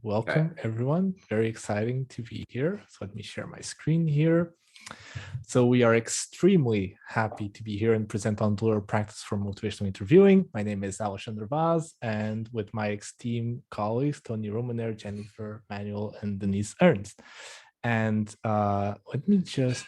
Welcome, everyone. Very exciting to be here. So let me share my screen here. So we are extremely happy to be here and present on Deliver Practice for Motivational Interviewing. My name is Alexander Vaz, and with my esteemed colleagues, Tony Romaner, Jennifer Manuel, and Denise Ernst. And let me just,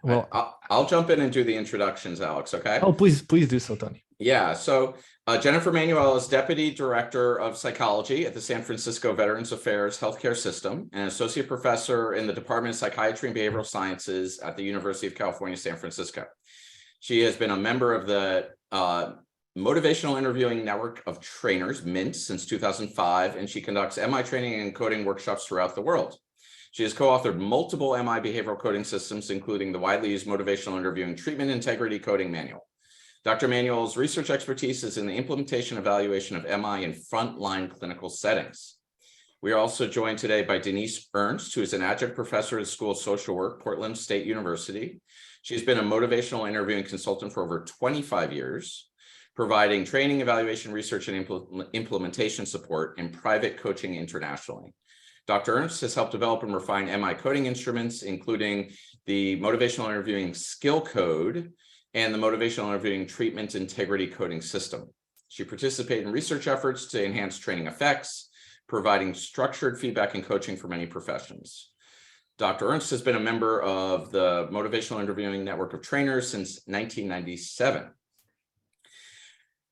I'll jump in and do the introductions, Alex, okay? Oh, please do so, Tony. Yeah, so Jennifer Manuel is Deputy Director of Psychology at the San Francisco Veterans Affairs Healthcare System and Associate Professor in the Department of Psychiatry and Behavioral Sciences at the University of California, San Francisco. She has been a member of the Motivational Interviewing Network of Trainers, MINT, since 2005, and she conducts MI training and coding workshops throughout the world. She has co-authored multiple MI behavioral coding systems, including the widely used Motivational Interviewing Treatment Integrity Coding Manual. Dr. Manuel's research expertise is in the implementation and evaluation of MI in frontline clinical settings. We are also joined today by Denise Ernst, who is an adjunct professor at the School of Social Work, Portland State University. She's been a motivational interviewing consultant for over 25 years, providing training, evaluation, research, and implementation support in private coaching internationally. Dr. Ernst has helped develop and refine MI coding instruments, including the Motivational Interviewing Skill Code and the Motivational Interviewing Treatment Integrity Coding System. She participated in research efforts to enhance training effects, providing structured feedback and coaching for many professions. Dr. Ernst has been a member of the Motivational Interviewing Network of Trainers since 1997.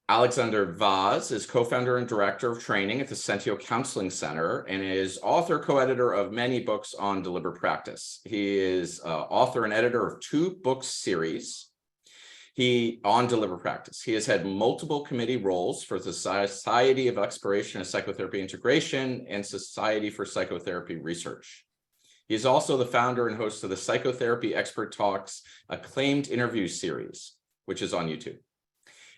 Alexander Vaz is co-founder and director of training at the Centio Counseling Center and is author, co-editor of many books on deliberate practice. He is author and editor of 2 book series on deliberate practice. He has had multiple committee roles for the Society of Exploration of Psychotherapy Integration and Society for Psychotherapy Research. He is also the founder and host of the Psychotherapy Expert Talks acclaimed interview series, which is on YouTube.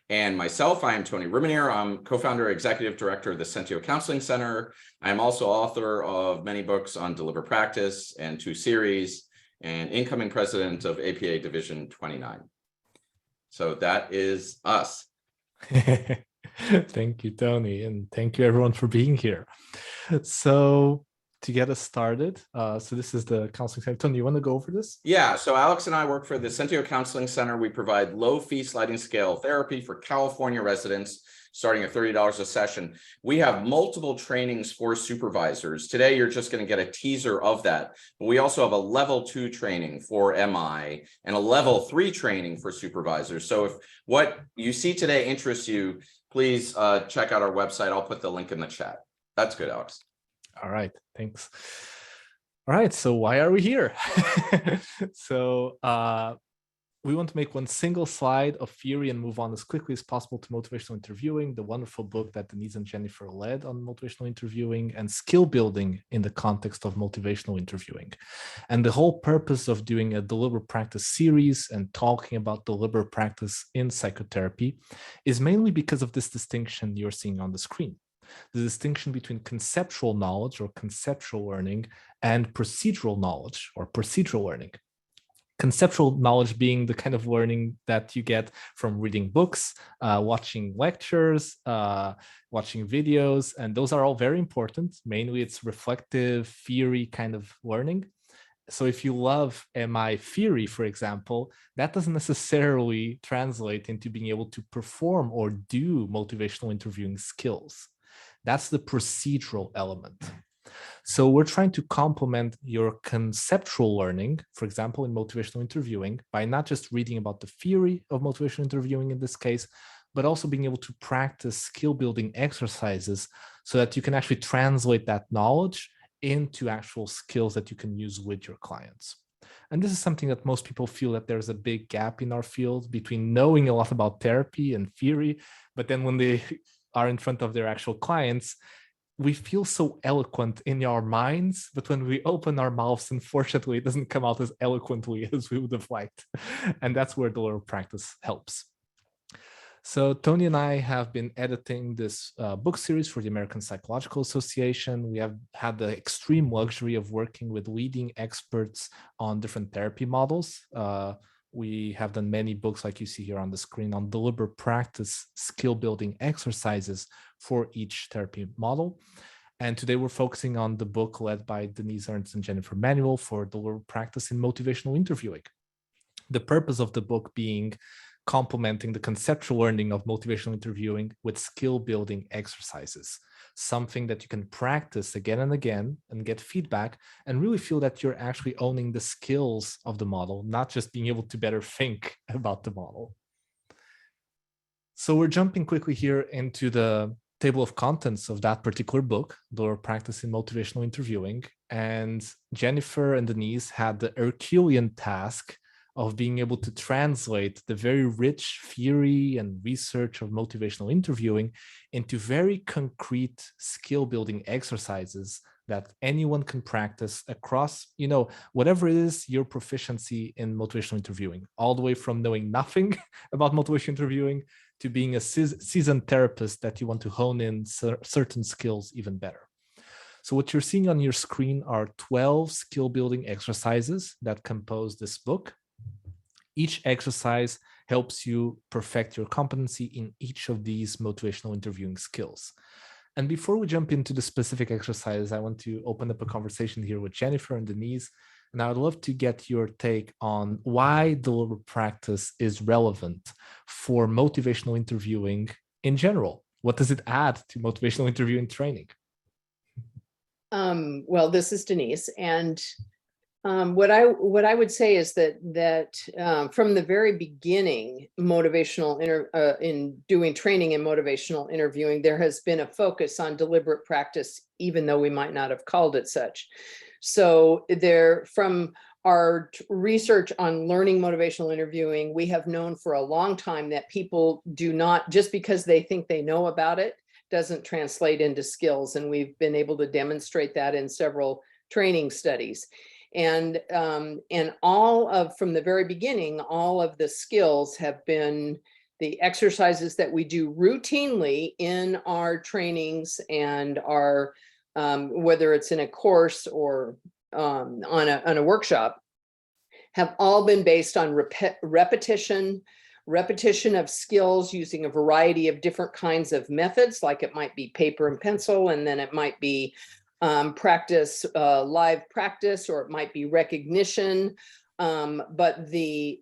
And myself, I am Tony Romaner. I'm co-founder and executive director of the Centio Counseling Center. I am also author of many books on deliberate practice and 2 series, and incoming president of APA Division 29. So that is us. Thank you, Tony, and thank you everyone for being here. So to get us started, so this is the counseling center. Tony, you want to go over this? Yeah, so Alex and I work for the Centio Counseling Center. We provide low-fee sliding scale therapy for California residents, starting at $30 a session. We have multiple trainings for supervisors. Today, you're just going to get a teaser of that. But we also have a level 2 training for MI and a level 3 training for supervisors. So if what you see today interests you, please check out our website. I'll put the link in the chat. That's good, Alex. All right, thanks. All right, so why are we here? So we want to make one single slide of theory and move on as quickly as possible to motivational interviewing, the wonderful book that Denise and Jennifer led on motivational interviewing and skill building in the context of motivational interviewing. And the whole purpose of doing a deliberate practice series and talking about deliberate practice in psychotherapy is mainly because of this distinction you're seeing on the screen. The distinction between conceptual knowledge or conceptual learning and procedural knowledge or procedural learning. Conceptual knowledge being the kind of learning that you get from reading books, watching lectures, watching videos, and those are all very important. Mainly it's reflective theory kind of learning. So if you love MI theory, for example, that doesn't necessarily translate into being able to perform or do motivational interviewing skills. That's the procedural element. So we're trying to complement your conceptual learning, for example, in motivational interviewing, by not just reading about the theory of motivational interviewing in this case, but also being able to practice skill building exercises so that you can actually translate that knowledge into actual skills that you can use with your clients. And this is something that most people feel that there's a big gap in our field between knowing a lot about therapy and theory, but then when they are in front of their actual clients, we feel so eloquent in our minds, but when we open our mouths, unfortunately, it doesn't come out as eloquently as we would have liked. And that's where deliberate practice helps. So Tony and I have been editing this book series for the American Psychological Association. We have had the extreme luxury of working with leading experts on different therapy models. We have done many books like you see here on the screen on deliberate practice skill building exercises for each therapy model. And today we're focusing on the book led by Denise Ernst and Jennifer Manuel for deliberate practice in motivational interviewing. The purpose of the book being complementing the conceptual learning of motivational interviewing with skill building exercises, something that you can practice again and again and get feedback and really feel that you're actually owning the skills of the model, not just being able to better think about the model. So we're jumping quickly here into the table of contents of that particular book, Deliberate Practice in Motivational Interviewing. And Jennifer and Denise had the Herculean task of being able to translate the very rich theory and research of motivational interviewing into very concrete skill building exercises that anyone can practice across, whatever it is your proficiency in motivational interviewing, all the way from knowing nothing about motivational interviewing to being a seasoned therapist that you want to hone in certain skills even better. So what you're seeing on your screen are 12 skill building exercises that compose this book. Each exercise helps you perfect your competency in each of these motivational interviewing skills. And before we jump into the specific exercise, I want to open up a conversation here with Jennifer and Denise. And I would love to get your take on why deliberate practice is relevant for motivational interviewing in general. What does it add to motivational interviewing training? Well, this is Denise, and what I would say is that from the very beginning, in doing training in motivational interviewing, there has been a focus on deliberate practice, even though we might not have called it such. So from our research on learning motivational interviewing, we have known for a long time that people do not, just because they think they know about it, doesn't translate into skills. And we've been able to demonstrate that in several training studies. And from the very beginning, all of the skills have been the exercises that we do routinely in our trainings and our, whether it's in a course or on a workshop, have all been based on repetition of skills using a variety of different kinds of methods, like it might be paper and pencil, and then it might be live practice, or it might be recognition, but the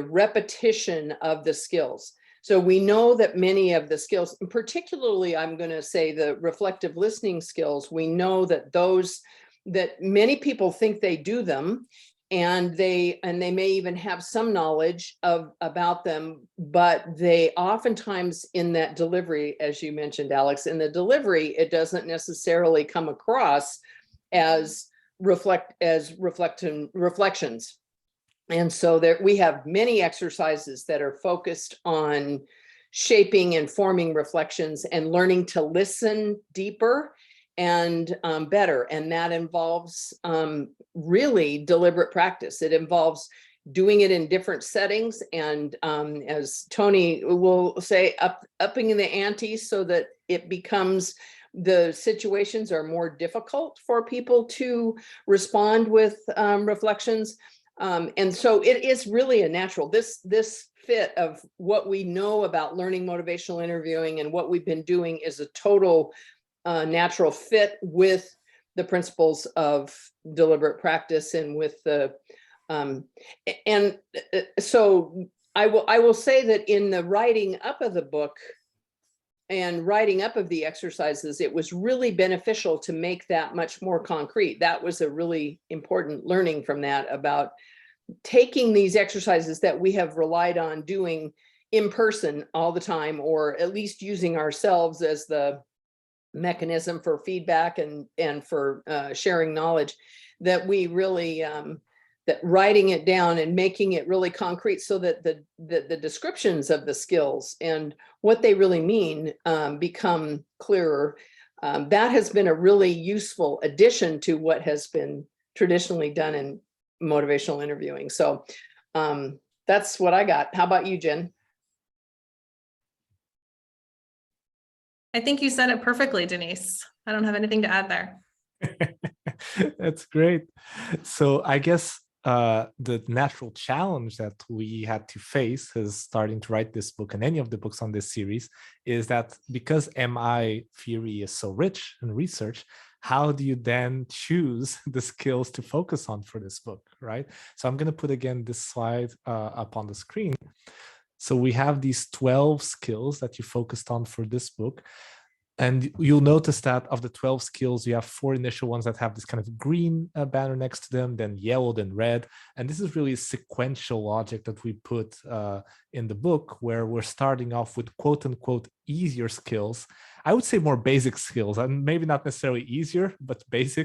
repetition of the skills. So we know that many of the skills, particularly I'm going to say the reflective listening skills, we know that many people think they do them, and they may even have some knowledge about them, but they oftentimes in that delivery, as you mentioned, Alex, in the delivery, it doesn't necessarily come across as reflections. And so we have many exercises that are focused on shaping and forming reflections and learning to listen deeper and better. And that involves really deliberate practice. It involves doing it in different settings. And as Tony will say, upping the ante so that it becomes, the situations are more difficult for people to respond with reflections. And so it is really a natural, this fit of what we know about learning motivational interviewing and what we've been doing is a total natural fit with the principles of deliberate practice and with the so I will say that in the writing up of the book and writing up of the exercises, it was really beneficial to make that much more concrete. That was a really important learning from that, about taking these exercises that we have relied on doing in person all the time, or at least using ourselves as the mechanism for feedback and for sharing knowledge, that we really that writing it down and making it really concrete so that the descriptions of the skills and what they really mean become clearer. That has been a really useful addition to what has been traditionally done in motivational interviewing. So that's what I got. How about you, Jen? I think you said it perfectly, Denise. I don't have anything to add there. That's great. So I guess the natural challenge that we had to face as starting to write this book and any of the books on this series is that because MI theory is so rich in research, how do you then choose the skills to focus on for this book, right? So I'm going to put again this slide up on the screen. So we have these 12 skills that you focused on for this book. And you'll notice that of the 12 skills, you have 4 initial ones that have this kind of green banner next to them, then yellow, then red. And this is really sequential logic that we put in the book, where we're starting off with quote unquote easier skills. I would say more basic skills, and maybe not necessarily easier, but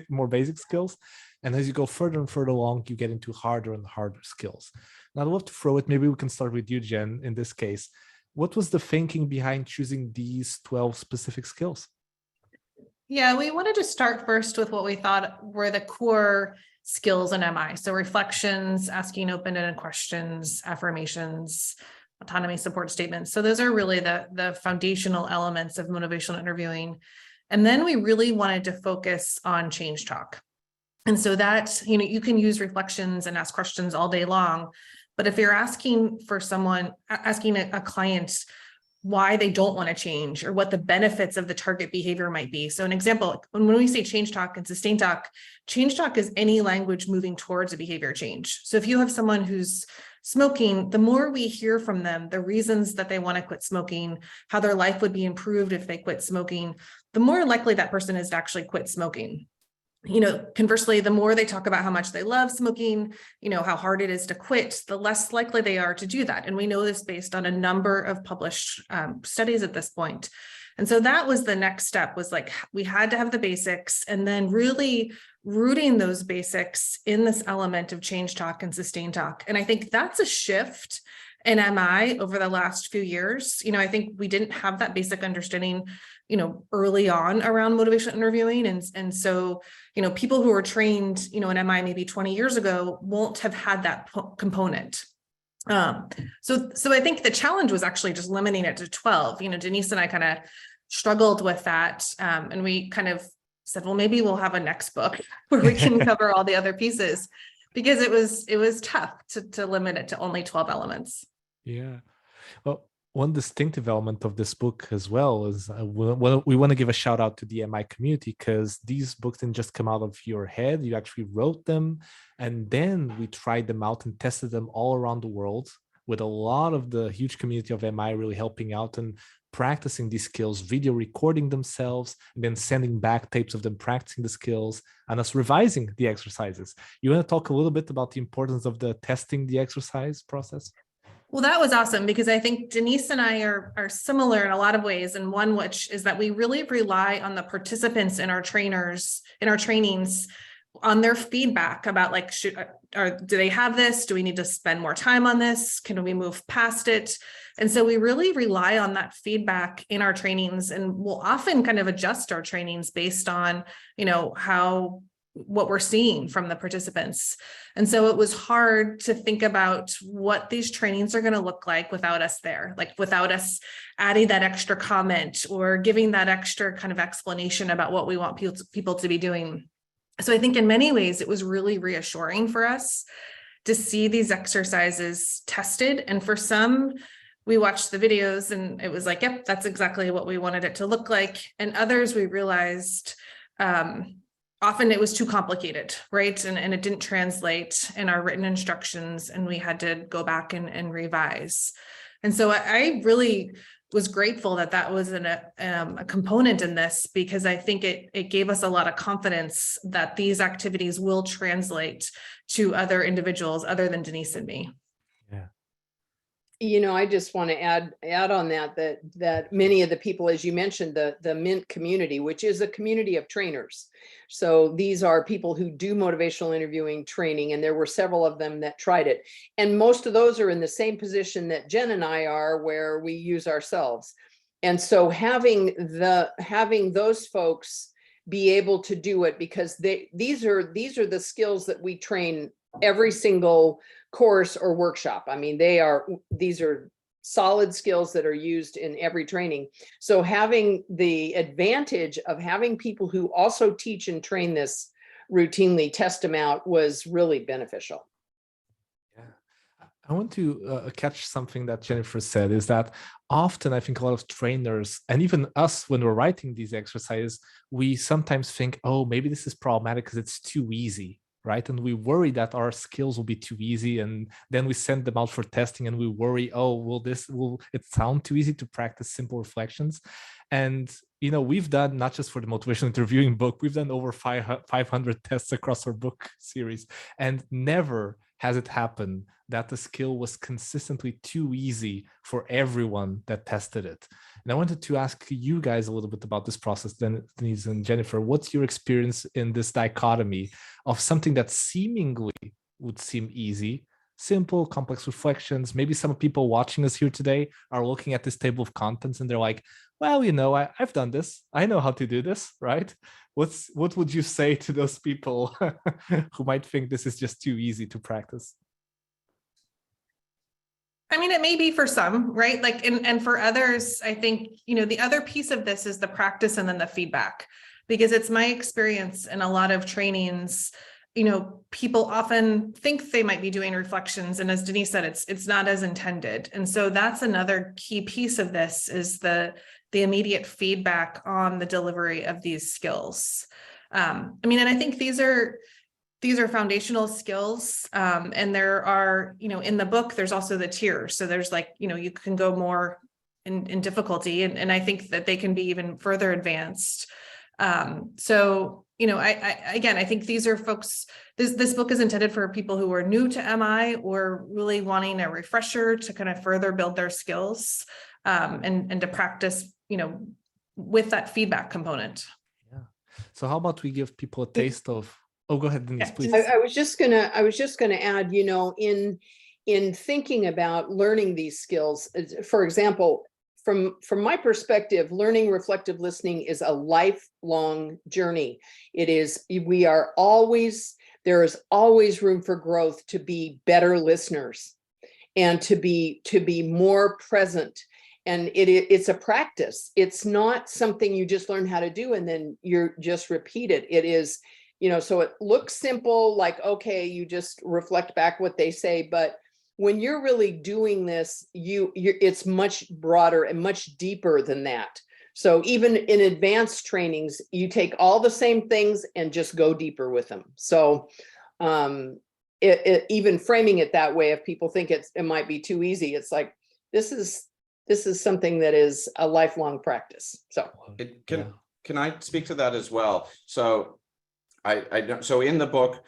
more basic skills. And as you go further and further along, you get into harder and harder skills. Now I'd love to throw it. Maybe we can start with you, Jen, in this case. What was the thinking behind choosing these 12 specific skills? Yeah, we wanted to start first with what we thought were the core skills in MI. So reflections, asking open-ended questions, affirmations, autonomy support statements. So those are really the foundational elements of motivational interviewing. And then we really wanted to focus on change talk. And so that, you can use reflections and ask questions all day long. But if you're asking a client why they don't want to change or what the benefits of the target behavior might be. So an example, when we say change talk and sustain talk, change talk is any language moving towards a behavior change. So if you have someone who's smoking, the more we hear from them, the reasons that they want to quit smoking, how their life would be improved if they quit smoking, the more likely that person is to actually quit smoking. Conversely, the more they talk about how much they love smoking, how hard it is to quit, the less likely they are to do that. And we know this based on a number of published studies at this point. And so that was the next step, was like, we had to have the basics and then really rooting those basics in this element of change talk and sustain talk. And I think that's a shift in MI over the last few years. I think we didn't have that basic understanding early on around motivational interviewing. And so, people who were trained, in MI maybe 20 years ago won't have had that component. So I think the challenge was actually just limiting it to 12. Denise and I kind of struggled with that. And we kind of said, well, maybe we'll have a next book where we can cover all the other pieces, because it was tough to limit it to only 12 elements. Yeah. Well, one distinctive element of this book as well is we want to give a shout out to the MI community, because these books didn't just come out of your head. You actually wrote them, and then we tried them out and tested them all around the world, with a lot of the huge community of MI really helping out and practicing these skills, video recording themselves, and then sending back tapes of them practicing the skills and us revising the exercises. You want to talk a little bit about the importance of the testing the exercise process? Well, that was awesome, because I think Denise and I are similar in a lot of ways. And one which is that we really rely on the participants in our trainings on their feedback about do they have this? Do we need to spend more time on this? Can we move past it? And so we really rely on that feedback in our trainings, and we'll often kind of adjust our trainings based on, what we're seeing from the participants. And so it was hard to think about what these trainings are going to look like without us there, without us adding that extra comment or giving that extra kind of explanation about what we want people to be doing. So I think in many ways, it was really reassuring for us to see these exercises tested. And for some, we watched the videos and it was like, yep, that's exactly what we wanted it to look like. And others, we realized, often it was too complicated, right? And it didn't translate in our written instructions, and we had to go back and revise. And so I really was grateful that was a component in this, because I think it gave us a lot of confidence that these activities will translate to other individuals other than Denise and me. Yeah. I just want to add on that many of the people, as you mentioned, the MINT community, which is a community of trainers. So these are people who do motivational interviewing training, and there were several of them that tried it. And most of those are in the same position that Jen and I are, where we use ourselves. And so having those folks be able to do it, because these are the skills that we train every single course or workshop. I mean, these are solid skills that are used in every training. So having the advantage of having people who also teach and train this routinely test them out was really beneficial. I want to catch something that Jennifer said, is that often I think a lot of trainers and even us, when we're writing these exercises, we sometimes think, oh, maybe this is problematic because it's too easy, right? And we worry that our skills will be too easy. And then we send them out for testing and we worry, oh, will it sound too easy to practice simple reflections? And, you know, we've done, not just for the motivational interviewing book, we've done over 500 tests across our book series, and never has it happened that the skill was consistently too easy for everyone that tested it. And I wanted to ask you guys a little bit about this process, Denise and Jennifer. What's your experience in this dichotomy of something that seemingly would seem easy, simple, complex reflections? Maybe some people watching us here today are looking at this table of contents and they're like, well, you know, I've done this. I know how to do this, right? What would you say to those people who might think this is just too easy to practice? I mean, it may be for some, right? Like, and for others, I think, you know, the other piece of this is the practice and then the feedback, because it's my experience in a lot of trainings, you know, people often think they might be doing reflections. And as Denise said, it's not as intended. And so that's another key piece of this, is the immediate feedback on the delivery of these skills. I mean, and I think these are foundational skills. And there are, you know, in the book, there's also the tiers. So there's like, you know, you can go more in difficulty, and I think that they can be even further advanced. So, you know, I think these are folks, this book is intended for people who are new to MI or really wanting a refresher to kind of further build their skills, and to practice, you know, with that feedback component. Yeah. So how about we give people a taste of, oh, go ahead, Denise, please. I was just gonna add, you know, in thinking about learning these skills, for example, from my perspective, learning reflective listening is a lifelong journey. It is, there is always room for growth, to be better listeners and to be more present. And it's a practice. It's not something you just learn how to do and then you're just repeat it. It is, you know, so it looks simple, like, okay, you just reflect back what they say, but when you're really doing this, it's much broader and much deeper than that. So even in advanced trainings, you take all the same things and just go deeper with them. So even framing it that way, if people think it might be too easy, it's like, this is something that is a lifelong practice. So can I speak to that as well? So so in the book,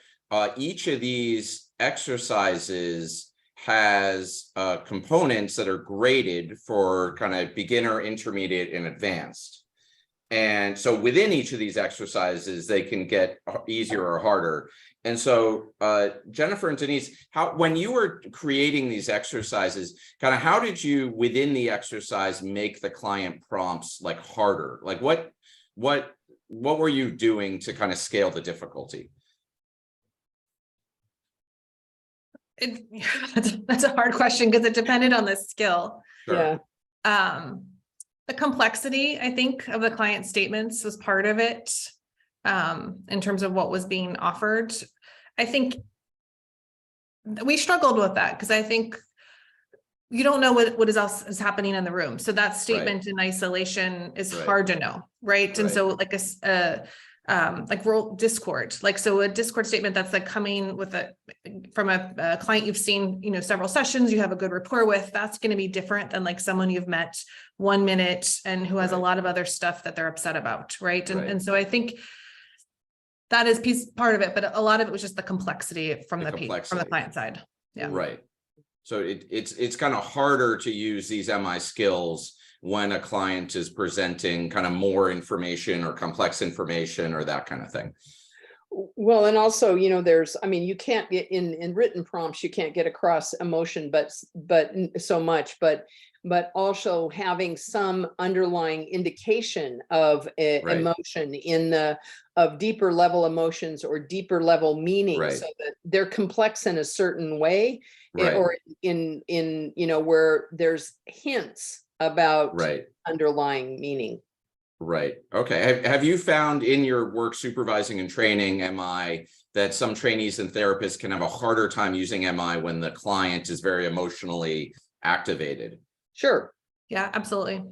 each of these exercises has components that are graded for kind of beginner, intermediate, and advanced. And so within each of these exercises, they can get easier or harder. And so Jennifer and Denise, when you were creating these exercises, kind of how did you, within the exercise, make the client prompts like harder? Like what were you doing to kind of scale the difficulty? That's a hard question, because it depended on the skill. Sure. yeah. The complexity, I think, of the client statements was part of it, in terms of what was being offered. I think we struggled with that, because I think you don't know what else is happening in the room. So that statement in isolation is hard to know, right? And so like like role Discord, like, so a Discord statement that's like coming with from a client you've seen, you know, several sessions, you have a good rapport with, that's going to be different than like someone you've met 1 minute and who has a lot of other stuff that they're upset about, right? And so I think that is part of it, but a lot of it was just the complexity from the client side. Yeah. Right. So it's kind of harder to use these MI skills when a client is presenting kind of more information or complex information or that kind of thing. Well, and also, you know, you can't get in written prompts, you can't get across emotion, but so much, but also having some underlying indication of emotion of deeper level emotions or deeper level meaning, so that they're complex in a certain way, or in, you know, where there's hints about underlying meaning. Right. Okay. Have you found in your work supervising and training MI that some trainees and therapists can have a harder time using MI when the client is very emotionally activated? Sure. Yeah, absolutely.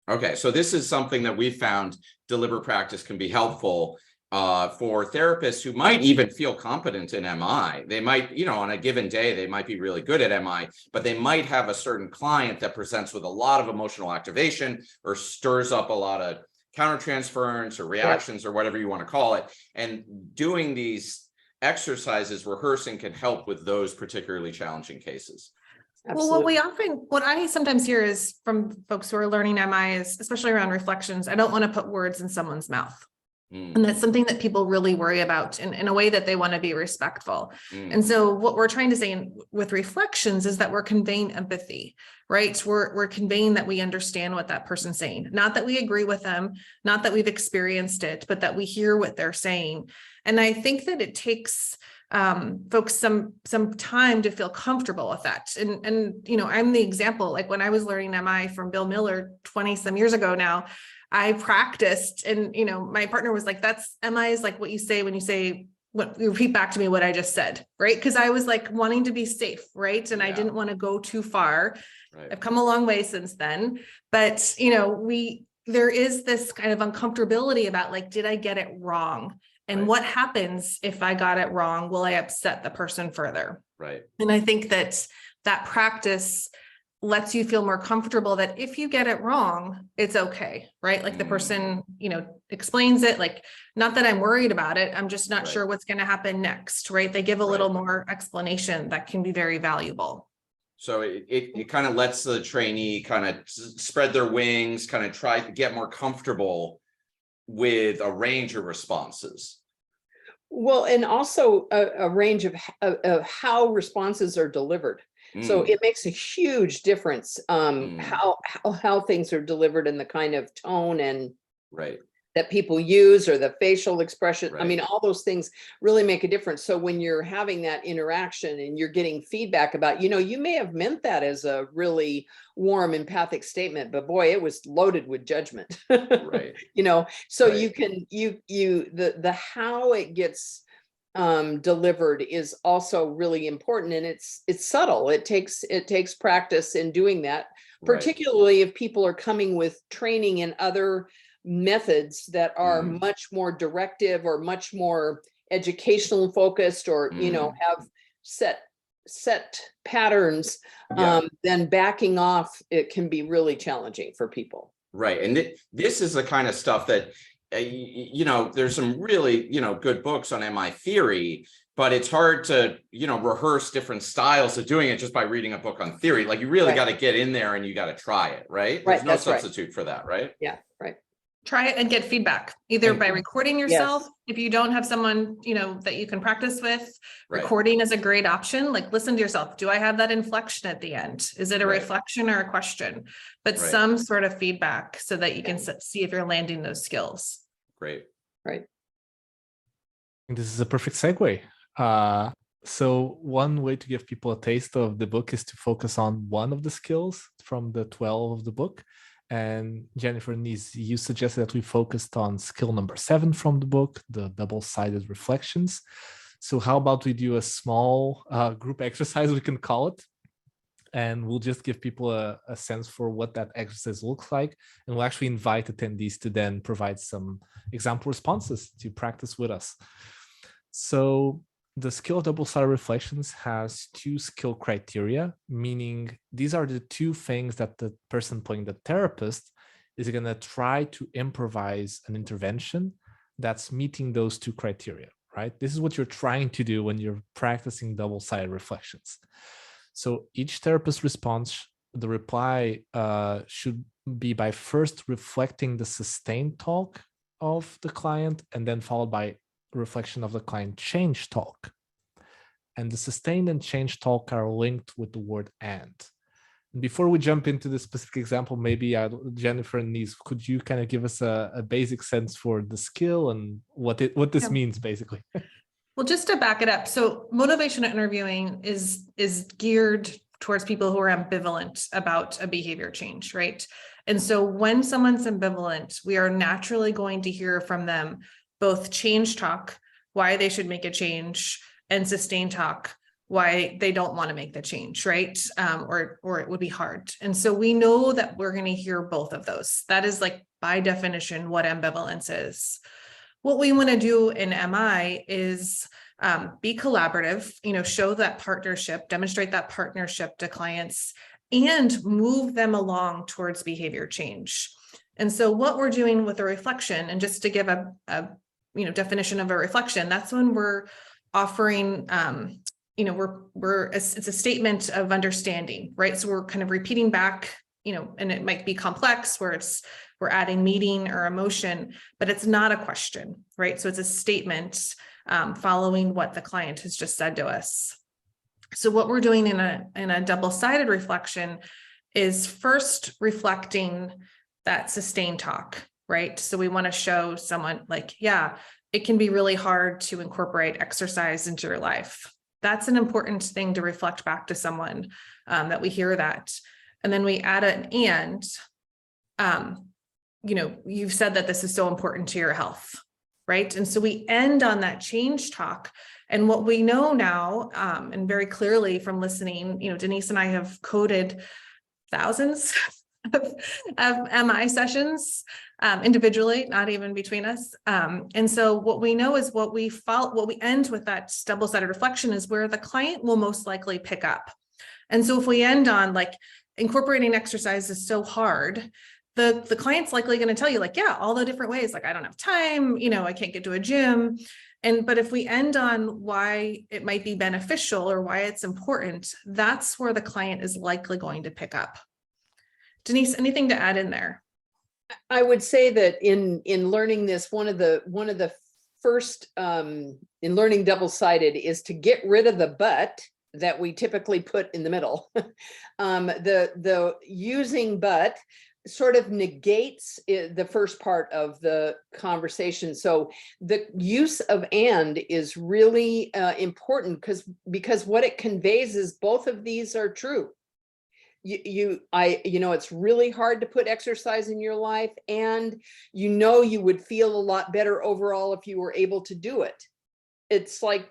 Okay, so this is something that we found deliberate practice can be helpful for therapists who might even feel competent in MI. They might, on a given day, they might be really good at MI, but they might have a certain client that presents with a lot of emotional activation or stirs up a lot of countertransference or reactions or whatever you want to call it. And doing these exercises, rehearsing can help with those particularly challenging cases. Absolutely. Well, what I sometimes hear is from folks who are learning MI is, especially around reflections, I don't want to put words in someone's mouth. And that's something that people really worry about in a way that they want to be respectful. And so what we're trying to say with reflections is that we're conveying empathy, right? We're conveying that we understand what that person's saying, not that we agree with them, not that we've experienced it, but that we hear what they're saying. And I think that it takes folks some time to feel comfortable with that. And I'm the example, like when I was learning MI from Bill Miller 20 some years ago now, I practiced and, my partner was like, that's MI is like what you say when you say, what you repeat back to me what I just said, right? Because I was like wanting to be safe, right? And I didn't want to go too far. Right. I've come a long way since then, but there is this kind of uncomfortability about like, did I get it wrong? And what happens if I got it wrong? Will I upset the person further? Right. And I think that practice lets you feel more comfortable that if you get it wrong, it's okay, right? Like the person, explains it, like, not that I'm worried about it. I'm just not sure what's going to happen next, right? They give a little more explanation that can be very valuable. So it kind of lets the trainee kind of spread their wings, kind of try to get more comfortable with a range of responses. Well, and also a range of how responses are delivered. So it makes a huge difference how things are delivered and the kind of tone and that people use or the facial expression. I mean, all those things really make a difference. So when you're having that interaction and you're getting feedback about, you may have meant that as a really warm, empathic statement, but boy, it was loaded with judgment. So you can, the how it gets delivered is also really important, and it's subtle. It takes practice in doing that, particularly if people are coming with training in other methods that are much more directive or much more educational focused, or have set patterns. Then backing off, it can be really challenging for people. Right, and this is the kind of stuff that there's some really good books on MI theory, but it's hard to rehearse different styles of doing it just by reading a book on theory. Like you really got to get in there and you got to try it, right? There's no substitute for that, right? Yeah, right. Try it and get feedback, either by recording yourself. If you don't have someone, that you can practice with, recording is a great option. Like listen to yourself. Do I have that inflection at the end? Is it a reflection or a question? But some sort of feedback so that you can see if you're landing those skills. Great. Right. This is a perfect segue. So one way to give people a taste of the book is to focus on one of the skills from the 12 of the book. And Jennifer and Nies, you suggested that we focused on skill number 7 from the book, the double-sided reflections. So how about we do a small group exercise, we can call it, and we'll just give people a sense for what that exercise looks like. And we'll actually invite attendees to then provide some example responses to practice with us. So the skill of double-sided reflections has 2 skill criteria, meaning these are the 2 things that the person playing the therapist is going to try to improvise an intervention that's meeting those 2 criteria, right? This is what you're trying to do when you're practicing double-sided reflections. So each therapist response, the reply should be by first reflecting the sustained talk of the client and then followed by reflection of the client change talk. And the sustained and change talk are linked with the word and. Before we jump into the specific example, maybe Jennifer and Nies, could you kind of give us a basic sense for the skill and what this means basically? Well, just to back it up. So motivational interviewing is geared towards people who are ambivalent about a behavior change, right? And so when someone's ambivalent, we are naturally going to hear from them both change talk, why they should make a change, and sustain talk, why they don't want to make the change, right? Or it would be hard. And so we know that we're going to hear both of those. That is like by definition what ambivalence is. What we want to do in MI is be collaborative, show that partnership, demonstrate that partnership to clients, and move them along towards behavior change. And so what we're doing with a reflection, and just to give a definition of a reflection, that's when we're offering, it's a statement of understanding, right? So we're kind of repeating back, and it might be complex where we're adding meaning or emotion, but it's not a question, right? So it's a statement following what the client has just said to us. So what we're doing in a double-sided reflection is first reflecting that sustained talk, right? So we want to show someone like, yeah, it can be really hard to incorporate exercise into your life. That's an important thing to reflect back to someone, that we hear that. And then we add an and, you've said that this is so important to your health, right? And so we end on that change talk. And what we know now, and very clearly from listening, Denise and I have coded thousands of MI sessions individually, not even between us. And so what we know is what we end with that double-sided reflection is where the client will most likely pick up. And so if we end on like incorporating exercise is so hard, the client's likely going to tell you like, yeah, all the different ways, like I don't have time, I can't get to a gym. But if we end on why it might be beneficial or why it's important, that's where the client is likely going to pick up. Denise, anything to add in there? I would say that in learning this, one of the first in learning double-sided is to get rid of the but that we typically put in the middle. The using but sort of negates the first part of the conversation. So the use of and is really important because what it conveys is both of these are true. It's really hard to put exercise in your life, and you would feel a lot better overall if you were able to do it. It's like,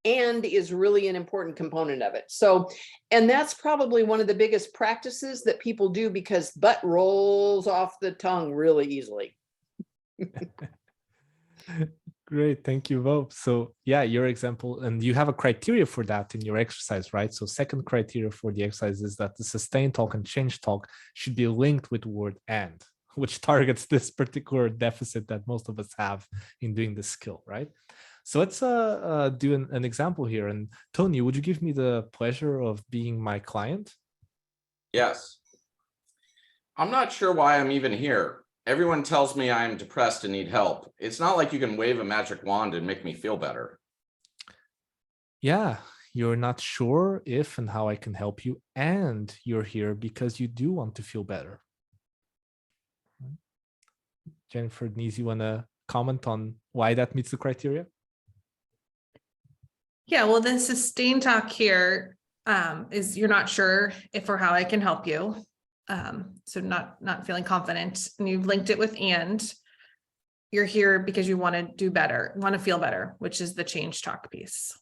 and is really an important component of it. So, and that's probably one of the biggest practices that people do because but rolls off the tongue really easily. Great, thank you both. So yeah, your example, and you have a criteria for that in your exercise, right? So second criteria for the exercise is that the sustain talk and change talk should be linked with the word and, which targets this particular deficit that most of us have in doing this skill, right? So let's do an example here. And Tony, would you give me the pleasure of being my client? Yes. I'm not sure why I'm even here. Everyone tells me I am depressed and need help. It's not like you can wave a magic wand and make me feel better. Yeah, you're not sure if and how I can help you, and you're here because you do want to feel better. Jennifer, Denise, you want to comment on why that meets the criteria? Yeah, well, the sustain talk here is you're not sure if or how I can help you. So not feeling confident, and you've linked it with and you're here because you want to do better, want to feel better, which is the change talk piece.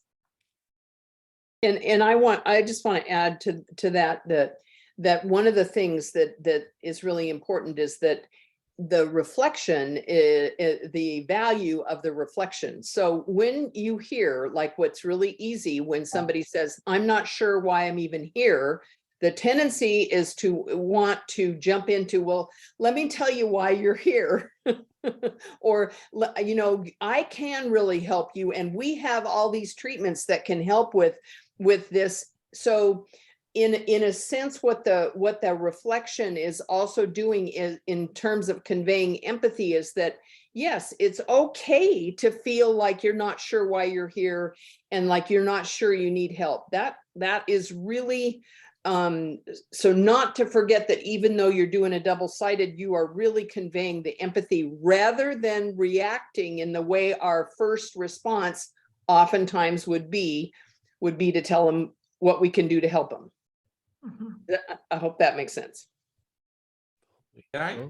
And I just want to add to that one of the things that is really important is that the reflection is the value of the reflection. So when you hear, like, what's really easy when somebody says, I'm not sure why I'm even here, the tendency is to want to jump into, well, let me tell you why you're here. Or, I can really help you. And we have all these treatments that can help with this. So in a sense, what the reflection is also doing is, in terms of conveying empathy, is that, yes, it's okay to feel like you're not sure why you're here and like you're not sure you need help. That is really, so not to forget that even though you're doing a double-sided, you are really conveying the empathy rather than reacting in the way our first response oftentimes would be to tell them what we can do to help them. Mm-hmm. I hope that makes sense. Can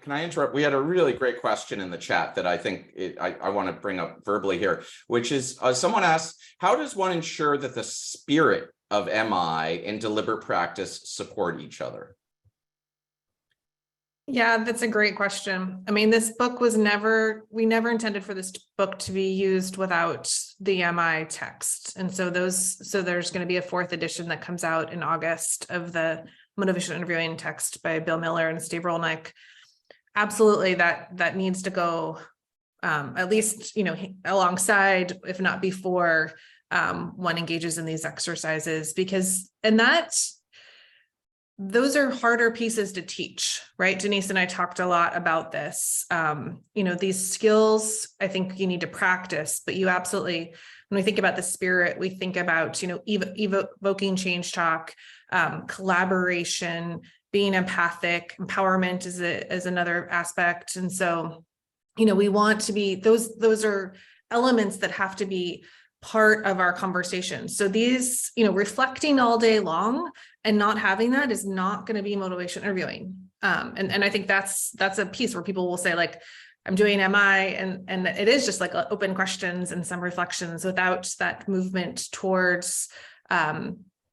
I interrupt? We had a really great question in the chat that I think I want to bring up verbally here, which is someone asked, how does one ensure that the spirit of MI and deliberate practice support each other? Yeah, that's a great question. I mean, this book was we never intended for this book to be used without the MI text. And so there's going to be a 4th edition that comes out in August of the motivational interviewing text by Bill Miller and Steve Rolnick. Absolutely, that needs to go at least, alongside, if not before, one engages in these exercises, because, those are harder pieces to teach, right? Denise and I talked a lot about this. These skills, I think you need to practice, but you absolutely, when we think about the spirit, we think about, evoking change talk, collaboration, being empathic, empowerment is another aspect. And so, we want to be, those are elements that have to be part of our conversation. So these, reflecting all day long and not having that is not going to be motivation interviewing. And I think that's a piece where people will say, like, I'm doing MI, and it is just like open questions and some reflections without that movement towards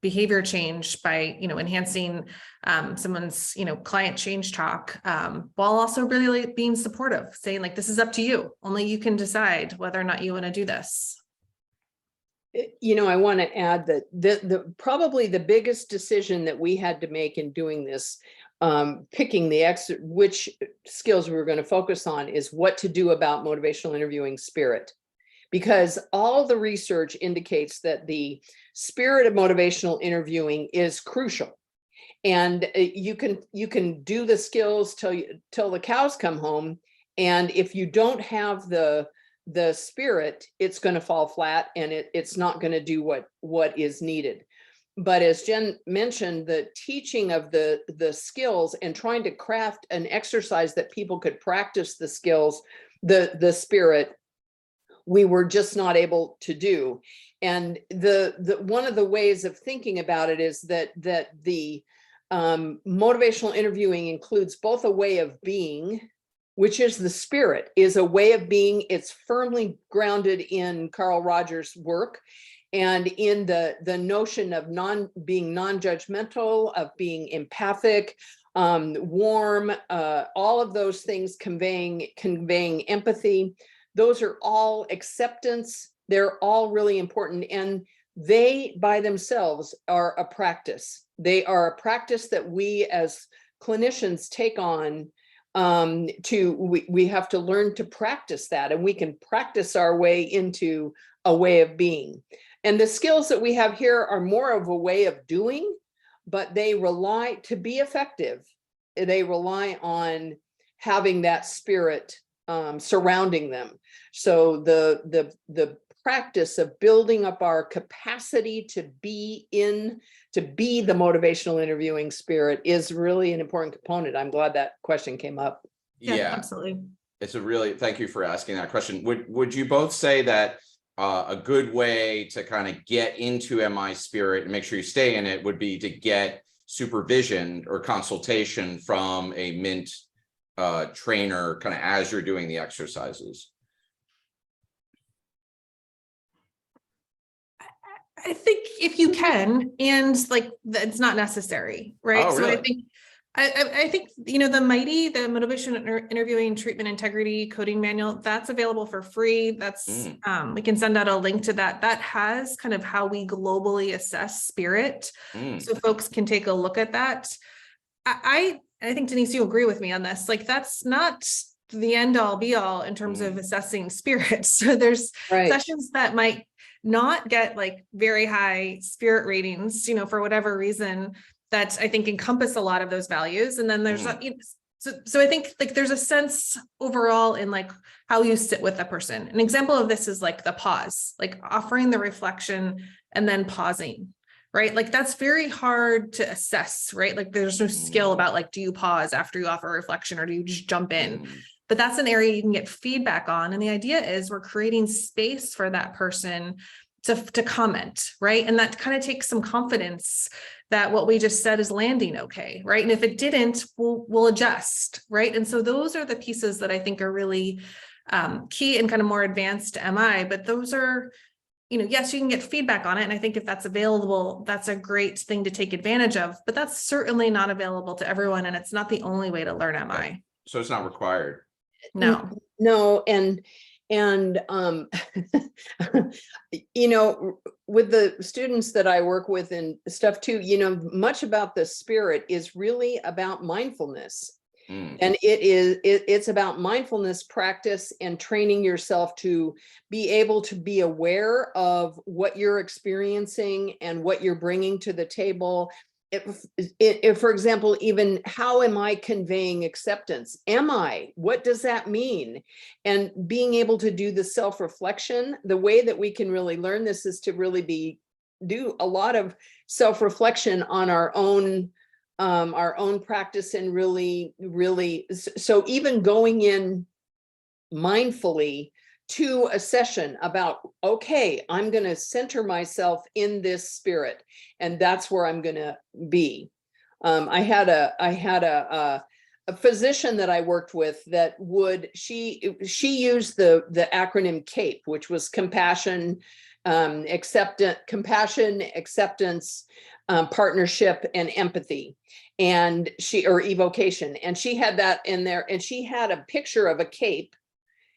behavior change by, enhancing someone's, client change talk, while also really being supportive, saying, like, this is up to you. Only you can decide whether or not you want to do this. I want to add that the probably the biggest decision that we had to make in doing this, picking which skills we were going to focus on, is what to do about motivational interviewing spirit. Because all the research indicates that the spirit of motivational interviewing is crucial. And you can do the skills till the cows come home. And if you don't have the spirit, it's going to fall flat, and it's not going to do what is needed. But as Jen mentioned, the teaching of the skills and trying to craft an exercise that people could practice the skills, the spirit, we were just not able to do. And the one of the ways of thinking about it is that the motivational interviewing includes both a way of being, which is the spirit, is a way of being. It's firmly grounded in Carl Rogers' work and in the notion of being non-judgmental, of being empathic, warm, all of those things conveying empathy. Those are all acceptance. They're all really important. And they by themselves are a practice. They are a practice that we as clinicians take on. We have to learn to practice that, and we can practice our way into a way of being. And the skills that we have here are more of a way of doing, but they rely, to be effective, they rely on having that spirit surrounding them. So the practice of building up our capacity to be the motivational interviewing spirit is really an important component. I'm glad that question came up. Yeah, absolutely. Thank you for asking that question. Would you both say that a good way to kind of get into MI spirit and make sure you stay in it would be to get supervision or consultation from a MINT trainer kind of as you're doing the exercises? I think if you can, and like it's not necessary, right? Oh, really? So I think the Mighty, the Motivation Interviewing Treatment Integrity Coding Manual, that's available for free. That's we can send out a link to that. That has kind of how we globally assess spirit, so folks can take a look at that. I think, Denise, you agree with me on this. Like, that's not the end all be all in terms of assessing spirit. So there's sessions that might not get like very high spirit ratings, for whatever reason, that I think encompass a lot of those values. And then there's so I think like there's a sense overall in like how you sit with a person. An example of this is like the pause, like offering the reflection and then pausing, right? Like that's very hard to assess, right? Like there's no skill about like, do you pause after you offer a reflection or do you just jump in? But that's an area you can get feedback on. And the idea is we're creating space for that person to comment, right? And that kind of takes some confidence that what we just said is landing okay, right? And if it didn't, we'll adjust, right? And so those are the pieces that I think are really key and kind of more advanced MI, but those are, yes, you can get feedback on it. And I think if that's available, that's a great thing to take advantage of, but that's certainly not available to everyone. And it's not the only way to learn MI. So it's not required. No. No, and with the students that I work with and stuff too, much about the spirit is really about mindfulness. And it's about mindfulness practice and training yourself to be able to be aware of what you're experiencing and what you're bringing to the table. If, for example, even how am I conveying acceptance? What does that mean? And being able to do the self-reflection, the way that we can really learn this is to really do a lot of self-reflection on our own practice, and really, so even going in mindfully to a session about, okay, I'm going to center myself in this spirit, and that's where I'm going to be. I had a physician that I worked with that she used the acronym CAPE, which was compassion, acceptance, partnership, and empathy, and or evocation. And she had that in there, and she had a picture of a cape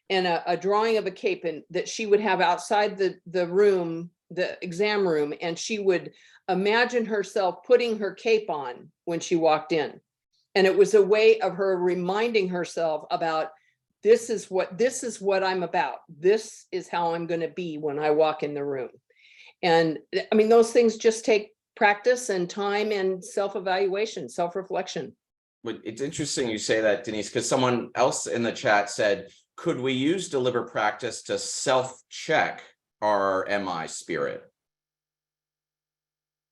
and a drawing of a cape, and that she would have outside the room, the exam room, and she would imagine herself putting her cape on when she walked in. And it was a way of her reminding herself about, this is what I'm about. This is how I'm going to be when I walk in the room. And I mean, those things just take practice and time and self-evaluation, self-reflection. But it's interesting you say that, Denise, because someone else in the chat said, could we use deliberate practice to self-check our MI spirit?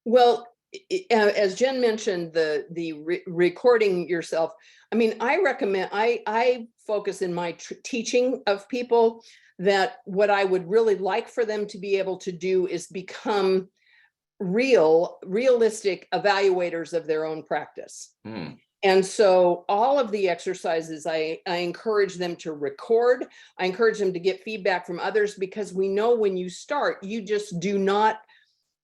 Well, as Jen mentioned, the recording yourself. I mean, I recommend, I focus in my teaching of people that what I would really like for them to be able to do is become realistic evaluators of their own practice. And so all of the exercises, I encourage them to record. I encourage them to get feedback from others, because we know when you start, you just do not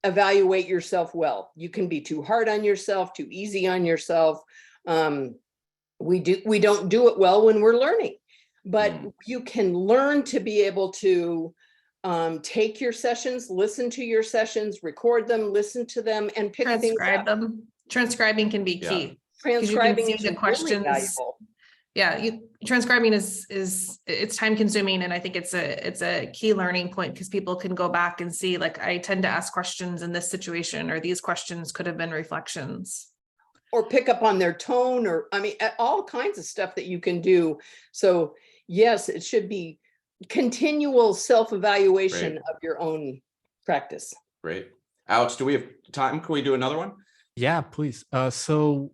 evaluate yourself well. You can be too hard on yourself, too easy on yourself. We don't do it well when we're learning, but you can learn to be able to take your sessions, listen to your sessions, record them, listen to them, and pick things up. Them. Transcribing can be key. Transcribing is the questions. Really valuable. Yeah, transcribing is it's time consuming, and I think it's a key learning point, because people can go back and see, like, I tend to ask questions in this situation, or these questions could have been reflections, or pick up on their tone, or I mean, all kinds of stuff that you can do. So yes, it should be continual self-evaluation of your own practice. Great. Alex, do we have time? Can we do another one? Yeah, please. So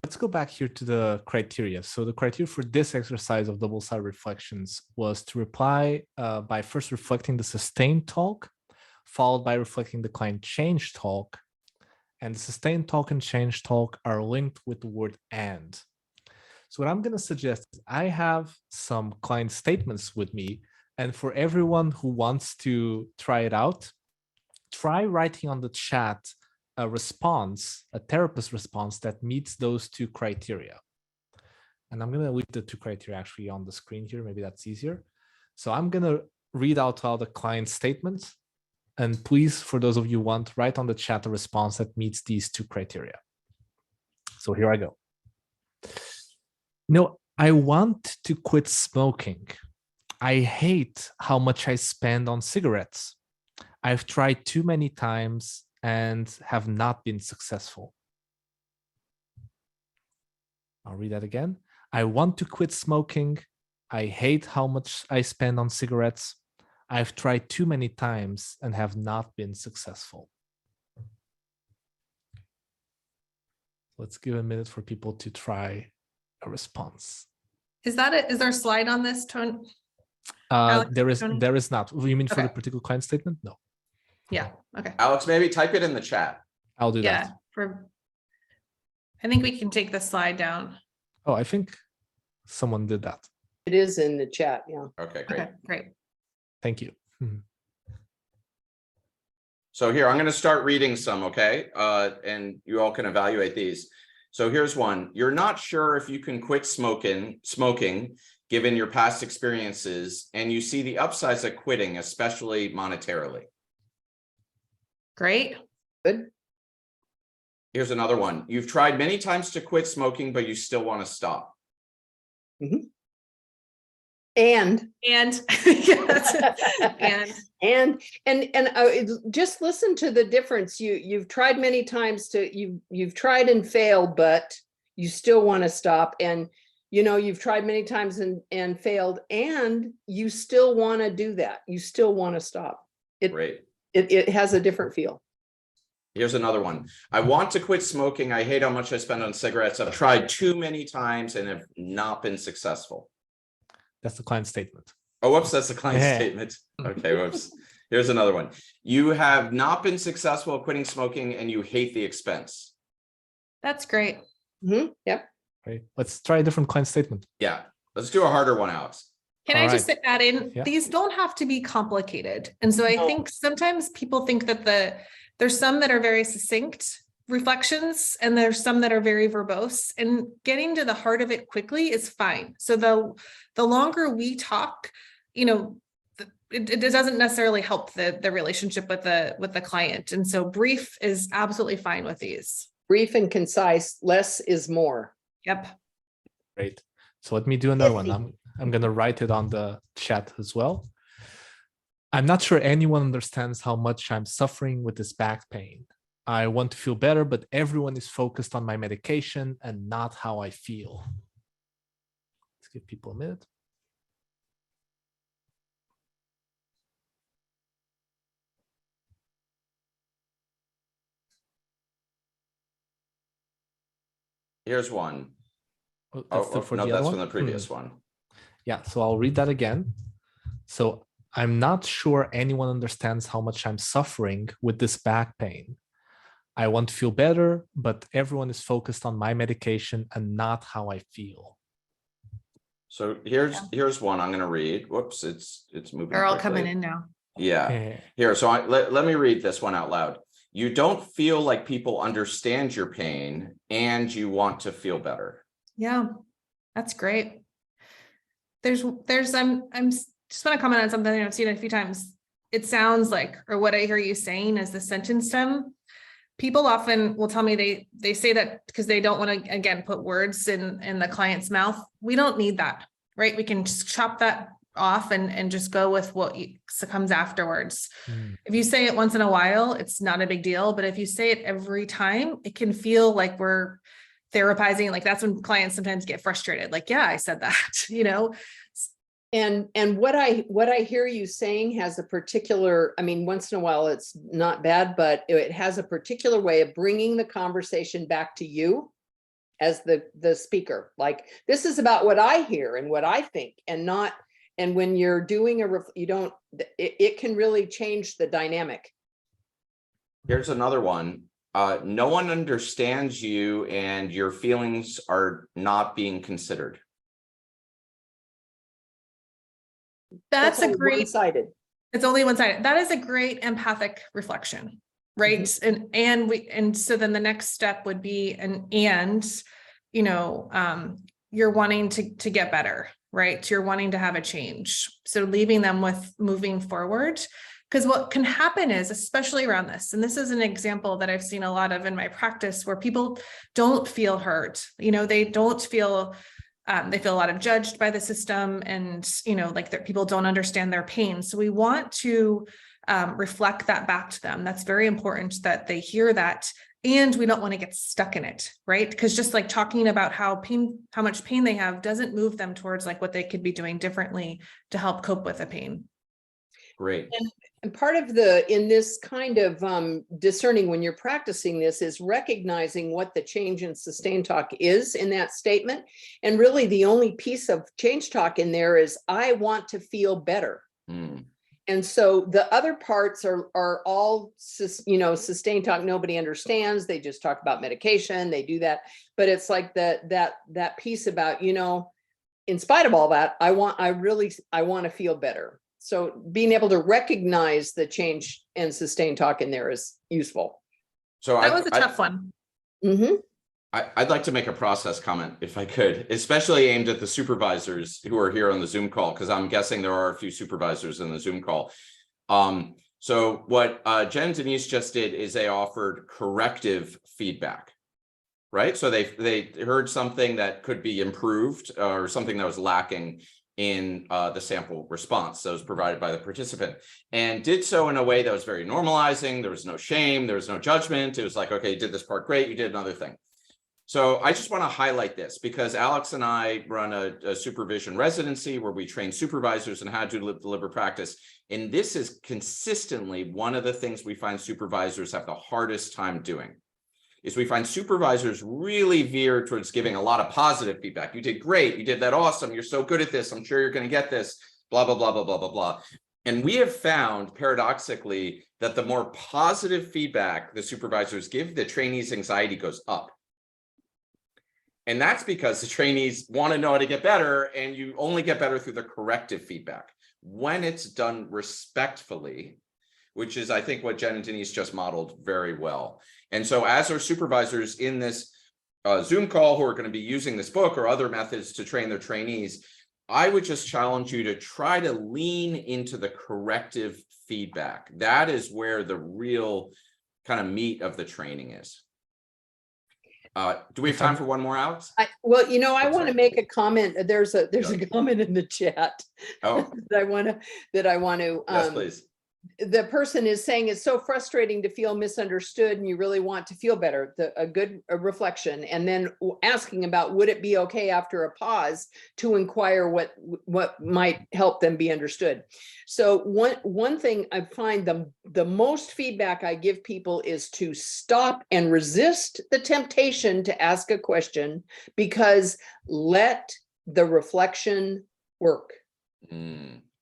let's go back here to the criteria. So the criteria for this exercise of double-sided reflections was to reply by first reflecting the sustained talk, followed by reflecting the client change talk. And the sustained talk and change talk are linked with the word "and." So what I'm going to suggest is I have some client statements with me, and for everyone who wants to try it out, try writing on the chat a response, a therapist response that meets those two criteria. And I'm going to leave the two criteria actually on the screen here. Maybe that's easier. So I'm going to read out all the client statements. And please, for those of you who want, write on the chat a response that meets these two criteria. So here I go. No, I want to quit smoking. I hate how much I spend on cigarettes. I've tried too many times and have not been successful. I'll read that again. I want to quit smoking. I hate how much I spend on cigarettes. I've tried too many times and have not been successful. Let's give a minute for people to try a response. Is that it? Is there a slide on this, Tony? There is not. You mean for the particular client statement? No. Yeah, okay. Alex, maybe type it in the chat. I'll do Yeah, that. I think we can take the slide down. Oh, I think someone did that. It is in the chat, yeah. Okay, great. Okay, great. Thank you. So here, I'm going to start reading some, okay? And you all can evaluate these. So here's one. You're not sure if you can quit smoking, given your past experiences, and you see the upsides of quitting, especially monetarily. Great. Good. Here's another one. You've tried many times to quit smoking, but you still want to stop. And And yeah, that's it. just listen to the difference. You've tried many times you've tried and failed, but you still want to stop. And you've tried many times and failed, and you still want to do that. You still want to stop. Great. It has a different feel. Here's another one. I want to quit smoking. I hate how much I spend on cigarettes. I've tried too many times and have not been successful. That's the client statement. Oh, whoops, that's the client statement. Okay, whoops. Here's another one. You have not been successful at quitting smoking and you hate the expense. That's great. Yep. Right. Let's try a different client statement. Yeah, let's do a harder one, Alex. Can All I just add in, Yeah. these don't have to be complicated. And so I No. think sometimes people think that there's some that are very succinct reflections and there's some that are very verbose, and getting to the heart of it quickly is fine. So the longer we talk, it doesn't necessarily help the relationship with the client. And so brief is absolutely fine with these. Brief and concise, less is more. Yep. Great. So let me do another one. Pithy. I'm going to write it on the chat as well. I'm not sure anyone understands how much I'm suffering with this back pain. I want to feel better, but everyone is focused on my medication and not how I feel. Let's give people a minute. Here's one. Oh, that's still for no, the other that's one? from the previous one. Yeah, so I'll read that again. So I'm not sure anyone understands how much I'm suffering with this back pain. I want to feel better, but everyone is focused on my medication and not how I feel. So here's one I'm going to read. Whoops, it's moving. They're all quickly. coming in now. Yeah. Eh, Here, so let me read this one out loud. You don't feel like people understand your pain and you want to feel better. Yeah, that's great. I'm just want to comment on something I've seen a few times. It sounds like, or what I hear you saying is the sentence stem. People often will tell me they say that because they don't want to, again, put words in the client's mouth. We don't need that, right? We can just chop that off and just go with what comes afterwards. If you say it once in a while, it's not a big deal. But if you say it every time, it can feel like we're therapizing. Like that's when clients sometimes get frustrated. Like, yeah, I said that, And what I hear you saying has a particular, once in a while it's not bad, but it has a particular way of bringing the conversation back to you as the speaker. Like, this is about what I hear and what I think, and when you're doing it can really change the dynamic. Here's another one. No one understands you and your feelings are not being considered. that's a only great, one-sided. it's only one-sided. That is a great empathic reflection, right? And so then the next step would be you're wanting to get better, right? You're wanting to have a change. So leaving them with moving forward, because what can happen is, especially around this, and this is an example that I've seen a lot of in my practice, where people don't feel heard. They don't feel, they feel a lot of judged by the system, and like that people don't understand their pain. So we want to reflect that back to them. That's very important that they hear that. And we don't want to get stuck in it, right? Because just like talking about how much pain they have doesn't move them towards like what they could be doing differently to help cope with the pain. Great. And part of in this kind of discerning when you're practicing this is recognizing what the change in sustain talk is in that statement. And really the only piece of change talk in there is, I want to feel better. And And so the other parts are all, sustained talk, nobody understands. They just talk about medication, they do that. But it's like that piece about, in spite of all that, I want to feel better. So being able to recognize the change and sustained talk in there is useful. So That was a tough one. Mm-hmm. I'd like to make a process comment if I could, especially aimed at the supervisors who are here on the Zoom call, because I'm guessing there are a few supervisors in the Zoom call. So what Jen and Denise just did is they offered corrective feedback, right? So they heard something that could be improved or something that was lacking in the sample response that was provided by the participant, and did so in a way that was very normalizing. There was no shame, there was no judgment. It was like, okay, you did this part great, you did another thing. So I just want to highlight this because Alex and I run a supervision residency where we train supervisors in how to deliver practice. And this is consistently one of the things we find supervisors have the hardest time doing. Is we find supervisors really veer towards giving a lot of positive feedback. You did great, you did that awesome, you're so good at this, I'm sure you're going to get this, blah, blah, blah, blah, blah, blah, blah. And we have found paradoxically that the more positive feedback the supervisors give, the trainees' anxiety goes up. And that's because the trainees want to know how to get better, and you only get better through the corrective feedback. When it's done respectfully, which is, I think, what Jen and Denise just modeled very well. And so as our supervisors in this Zoom call who are going to be using this book or other methods to train their trainees, I would just challenge you to try to lean into the corrective feedback. That is where the real kind of meat of the training is. Do we have time for one more, Alex? I want to make a comment. There's a comment in the chat. Oh, that I want to. Yes, please. The person is saying it's so frustrating to feel misunderstood, and you really want to feel better. A good reflection, and then asking about would it be okay after a pause to inquire what might help them be understood. So one thing I find the most feedback I give people is to stop and resist the temptation to ask a question, because let the reflection work.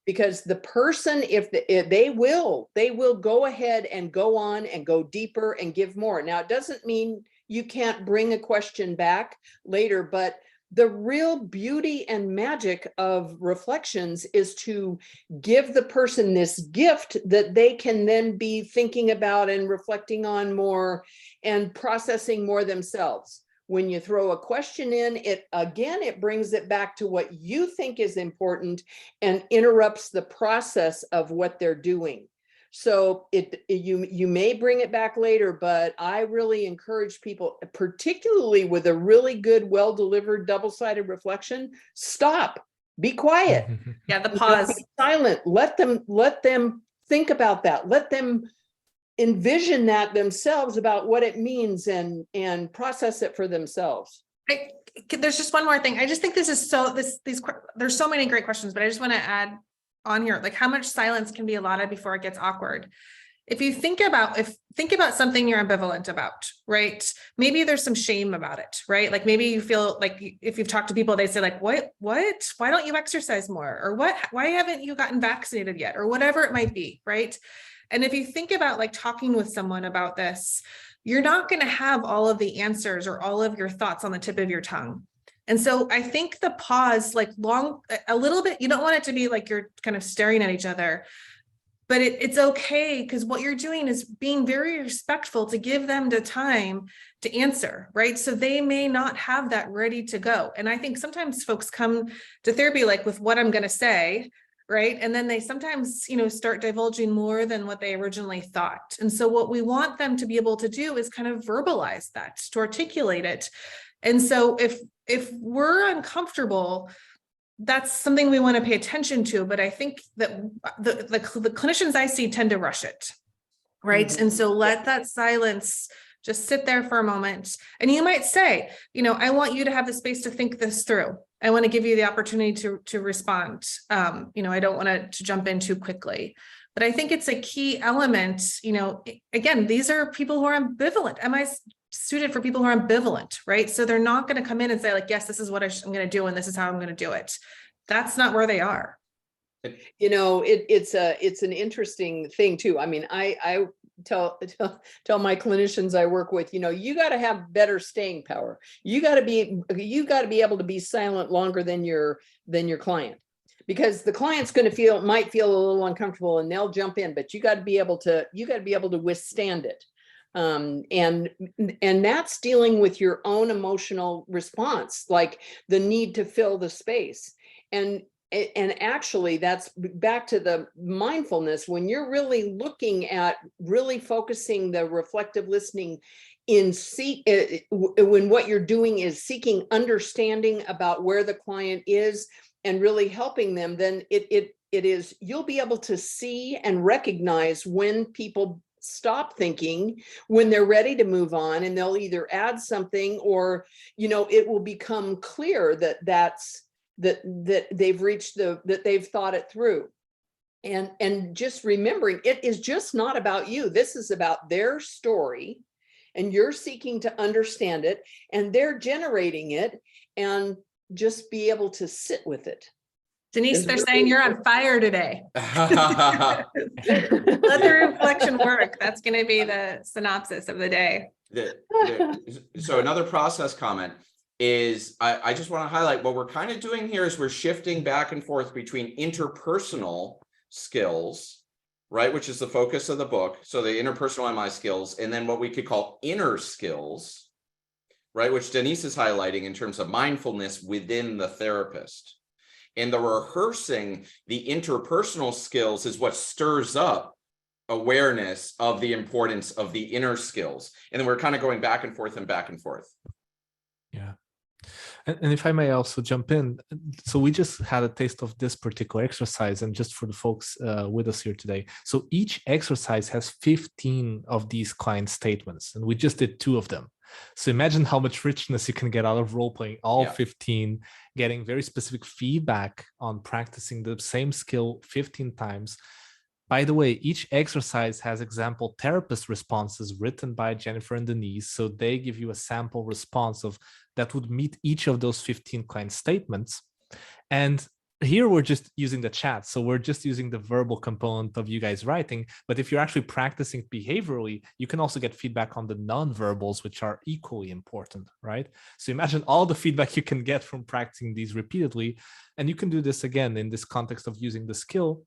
Because the person, if they will go ahead and go on and go deeper and give more. Now, it doesn't mean you can't bring a question back later, but the real beauty and magic of reflections is to give the person this gift that they can then be thinking about and reflecting on more and processing more themselves. When you throw a question in, it brings it back to what you think is important and interrupts the process of what they're doing. So you may bring it back later, but I really encourage people, particularly with a really good, well-delivered double-sided reflection, stop, be quiet. Yeah, the pause. Be silent. Let them think about that. Let them envision that themselves about what it means and process it for themselves. There's just one more thing. I just think this is there's so many great questions, but I just want to add on here, like how much silence can be allotted before it gets awkward. If you think about something you're ambivalent about, right? Maybe there's some shame about it, right? Like maybe you feel like if you've talked to people, they say like, what, why don't you exercise more? Or why haven't you gotten vaccinated yet? Or whatever it might be, right? And if you think about like talking with someone about this, you're not going to have all of the answers or all of your thoughts on the tip of your tongue. And so I think the pause, like a little bit, you don't want it to be like you're kind of staring at each other, but it's okay, because what you're doing is being very respectful to give them the time to answer, right? So they may not have that ready to go. And I think sometimes folks come to therapy like with what I'm going to say, right? And then they sometimes, start divulging more than what they originally thought. And so what we want them to be able to do is kind of verbalize that, to articulate it. And so if we're uncomfortable, that's something we want to pay attention to. But I think that the clinicians I see tend to rush it, right? Mm-hmm. And so let that silence just sit there for a moment. And you might say, I want you to have the space to think this through. I want to give you the opportunity to respond. I don't want to jump in too quickly, but I think it's a key element. Again, these are people who are ambivalent. Am I suited for people who are ambivalent, right? So they're not going to come in and say like, yes, this is what I'm going to do, and this is how I'm going to do it. That's not where they are. You know, it's an interesting thing too. I mean, I tell my clinicians I work with, you know, you got to have better staying power. You got to be able to be silent longer than your client, because the client's going to might feel a little uncomfortable and they'll jump in, but you got to be able to withstand it. And that's dealing with your own emotional response, like the need to fill the space. And actually, that's back to the mindfulness. When you're really looking at really focusing the reflective listening when what you're doing is seeking understanding about where the client is and really helping them, then you'll be able to see and recognize when people stop thinking, when they're ready to move on, and they'll either add something, or, you know, it will become clear that they've reached that they've thought it through. And just remembering, it is just not about you. This is about their story, and you're seeking to understand it, and they're generating it, and just be able to sit with it. Denise, they're saying you're on fire today. Let the reflection work. That's going to be the synopsis of the day. So another process comment is, I just want to highlight what we're kind of doing here is we're shifting back and forth between interpersonal skills, right, which is the focus of the book. So the interpersonal MI skills, and then what we could call inner skills, right, which Denise is highlighting in terms of mindfulness within the therapist. And the rehearsing the interpersonal skills is what stirs up awareness of the importance of the inner skills. And then we're kind of going back and forth and back and forth. Yeah. And if I may also jump in, so we just had a taste of this particular exercise, and just for the folks with us here today. So each exercise has 15 of these client statements, and we just did 2 of them. So imagine how much richness you can get out of role playing all 15, getting very specific feedback on practicing the same skill 15 times. By the way, each exercise has example therapist responses written by Jennifer and Denise. So they give you a sample response that would meet each of those 15 client statements. And here we're just using the chat. So we're just using the verbal component of you guys writing. But if you're actually practicing behaviorally, you can also get feedback on the non-verbals, which are equally important, right? So imagine all the feedback you can get from practicing these repeatedly. And you can do this again in this context of using the skill.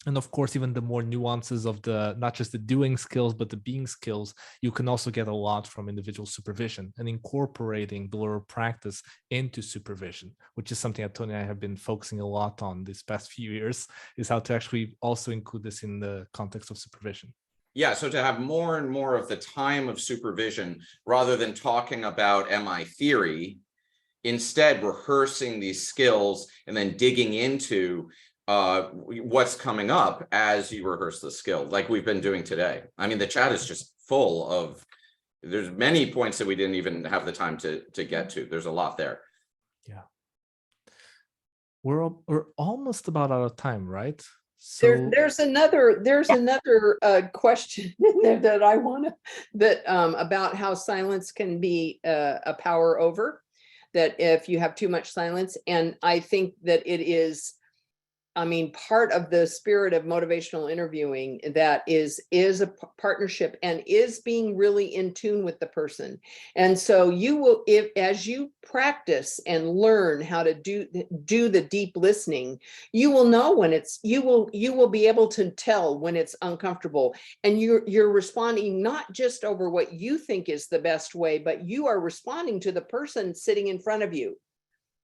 And of course, even the more nuances of not just the doing skills, but the being skills, you can also get a lot from individual supervision and incorporating the Blur practice into supervision, which is something that Tony and I have been focusing a lot on these past few years, is how to actually also include this in the context of supervision. Yeah, so to have more and more of the time of supervision, rather than talking about MI theory, instead rehearsing these skills and then digging into what's coming up as you rehearse the skill, like we've been doing today. I mean, the chat is just full of, there's many points that we didn't even have the time to get to. There's a lot there. Yeah. We're almost about out of time, right? So there's another question in there that I want to, about how silence can be a power over, that if you have too much silence. And I think that it is, I mean, part of the spirit of motivational interviewing, that is a partnership and is being really in tune with the person. And so you will, as you practice and learn how to do the deep listening, you will know when you will be able to tell when it's uncomfortable, and you're responding not just over what you think is the best way, but you are responding to the person sitting in front of you.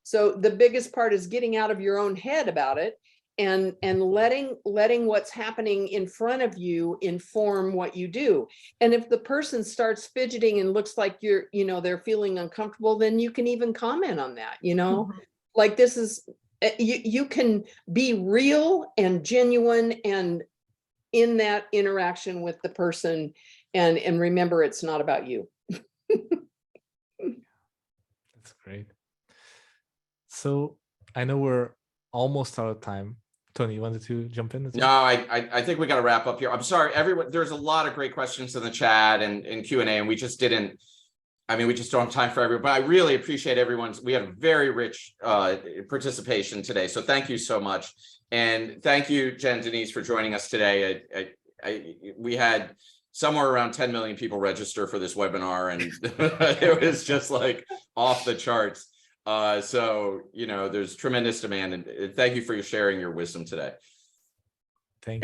So the biggest part is getting out of your own head about it, and letting what's happening in front of you inform what you do. And if the person starts fidgeting and looks like they're feeling uncomfortable, then you can even comment on that, like this is, you can be real and genuine and in that interaction with the person, and remember, it's not about you. That's great. So I know we're almost out of time. Tony, you wanted to jump in? No, I think we got to wrap up here. I'm sorry, everyone. There's a lot of great questions in the chat and Q&A, and we just don't have time for everyone. But I really appreciate everyone's. We had a very rich participation today, so thank you so much. And thank you, Jen Denise, for joining us today. We had somewhere around 10 million people register for this webinar, and it was just like off the charts. So, you know, there's tremendous demand, and thank you for sharing your wisdom today. Thank Thank